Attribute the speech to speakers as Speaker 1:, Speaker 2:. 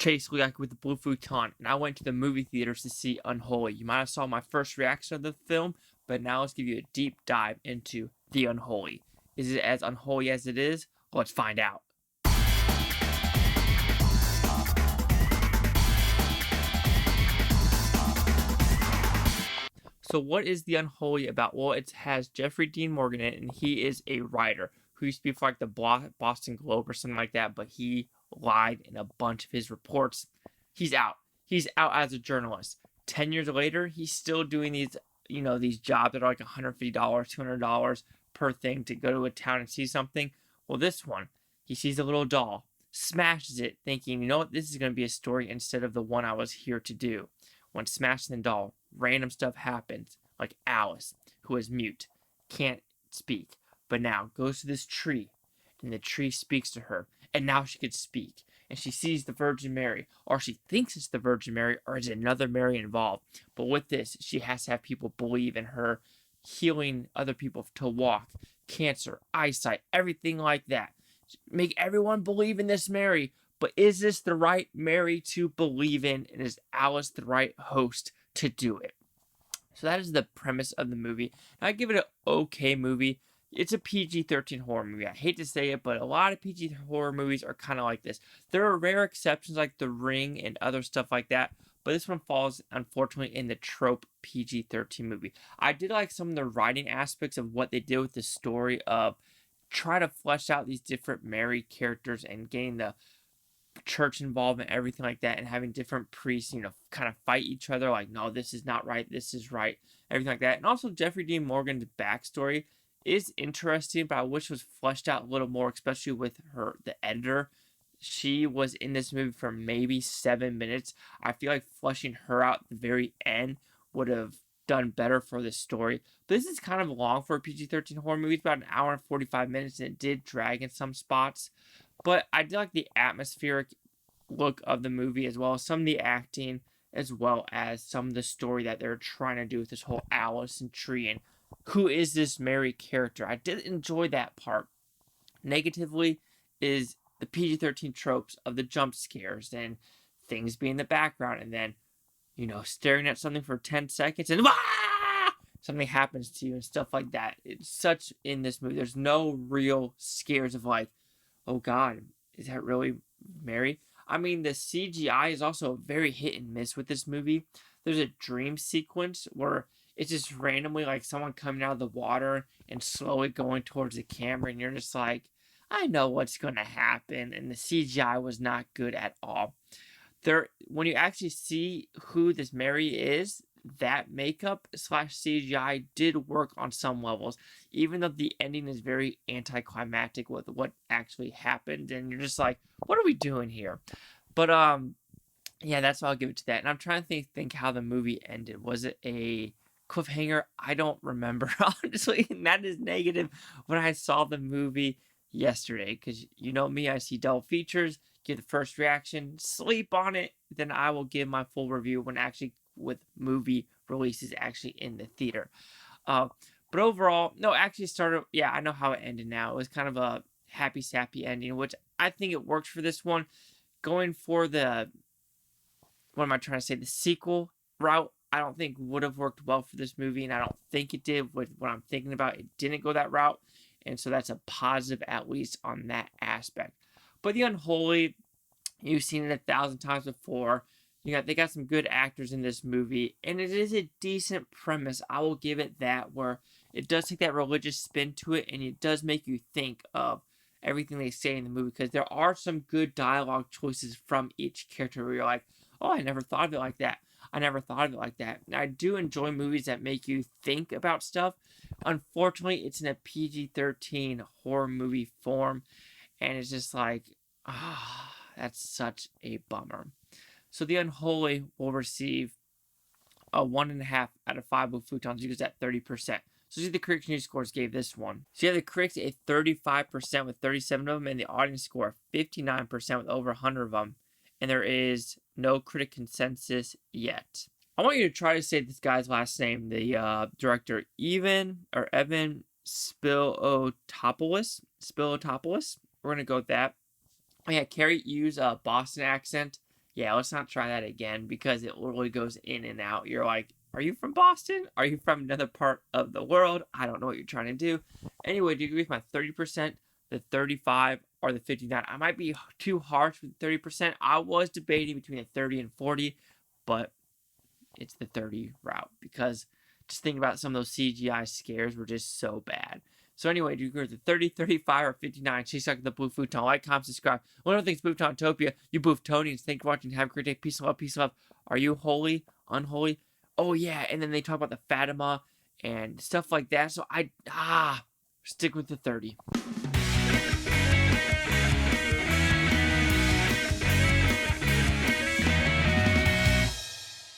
Speaker 1: Chase like with the blue Futon, and I went to the movie theaters to see Unholy. You might have saw my first reaction of the film, but now let's give you a deep dive into The Unholy. Is it as unholy as it is? Let's find out. So what is The Unholy about? Well, it has Jeffrey Dean Morgan in it, and he is a writer who used to be for like the Boston Globe or something like that, but he lied in a bunch of his reports. He's out. He's out as a journalist. 10 years later, he's still doing these jobs that are like $150, $200 per thing to go to a town and see something. Well, this one, he sees a little doll, smashes it, thinking, you know what, this is going to be a story instead of the one I was here to do. When smashing the doll, random stuff happens, like Alice, who is mute, can't speak, but now goes to this tree, and the tree speaks to her, and now she could speak, and she sees the Virgin Mary, or she thinks it's the Virgin Mary, or is another Mary involved. But with this, she has to have people believe in her healing other people to walk, cancer, eyesight, everything like that. Make everyone believe in this Mary. But is this the right Mary to believe in? And is Alice the right host to do it? So that is the premise of the movie. I give it an okay movie. It's a PG-13 horror movie. I hate to say it, but a lot of PG horror movies are kind of like this. There are rare exceptions like The Ring and other stuff like that, but this one falls, unfortunately, in the trope PG-13 movie. I did like some of the writing aspects of what they did with the story of try to flesh out these different Mary characters and getting the church involvement, everything like that, and having different priests, kind of fight each other, like, no, this is not right, this is right, everything like that. And also Jeffrey Dean Morgan's backstory is interesting, but I wish it was fleshed out a little more, especially with the editor. She was in this movie for maybe 7 minutes. I feel like fleshing her out at the very end would have done better for this story. But this is kind of long for a PG-13 horror movie. It's about an hour and 45 minutes, and it did drag in some spots. But I did like the atmospheric look of the movie, as well as some of the acting, as well as some of the story that they're trying to do with this whole Alice and tree and who is this Mary character. I did enjoy that part. Negatively is the PG-13 tropes of the jump scares and things being in the background, and then, staring at something for 10 seconds and something happens to you and stuff like that. It's such in this movie. There's no real scares of like, oh God, is that really Mary? I mean, the CGI is also very hit and miss with this movie. There's a dream sequence where it's just randomly like someone coming out of the water and slowly going towards the camera, and you're just like, I know what's going to happen. And the CGI was not good at all. When you actually see who this Mary is, that makeup / CGI did work on some levels, even though the ending is very anticlimactic with what actually happened, and you're just like, what are we doing here? But yeah, that's why I'll give it to that. And I'm trying to think how the movie ended. Was it a cliffhanger? I don't remember, honestly, and that is negative when I saw the movie yesterday, because you know me, I see double features, give the first reaction, sleep on it, then I will give my full review when actually with movie releases actually in the theater. But overall, no, actually started, yeah, I know how it ended now. It was kind of a happy sappy ending, which I think it works for this one. Going for the, what am I trying to say, the sequel route, I don't think would have worked well for this movie, and I don't think it did. With what I'm thinking about, it didn't go that route, and so that's a positive at least on that aspect. But The Unholy, you've seen it 1,000 times before. They got some good actors in this movie, and it is a decent premise. I will give it that, where it does take that religious spin to it, and it does make you think of everything they say in the movie, because there are some good dialogue choices from each character where you're like, oh, I never thought of it like that. I never thought of it like that. And I do enjoy movies that make you think about stuff. Unfortunately, it's in a PG-13 horror movie form, and it's just like, that's such a bummer. So The Unholy will receive a 1.5 out of 5 with Futons because at 30%. So see the critics news scores gave this one. So you have the critics a 35% with 37 of them, and the audience score 59% with over 100 of them. And there is no critic consensus yet. I want you to try to say this guy's last name, the director, Evan Spiliotopoulos. We're going to go with that. Oh yeah, Cary used a Boston accent Yeah, let's not try that again because it literally goes in and out. You're like, are you from Boston? Are you from another part of the world? I don't know what you're trying to do. Anyway, do you agree with my 30%, the 35, or the 59? I might be too harsh with 30%. I was debating between the 30 and 40, but it's the 30 route because just think about some of those CGI scares were just so bad. So anyway, do you agree with the 30, 35, or 59? She's stuck in the blue futon. Like, comment, subscribe. One of the things, Booftopia, you Booftonians. Thank you for watching. Have a great day. Peace and love. Peace and love. Are you holy? Unholy? Oh, yeah. And then they talk about the Fatima and stuff like that. So stick with the 30.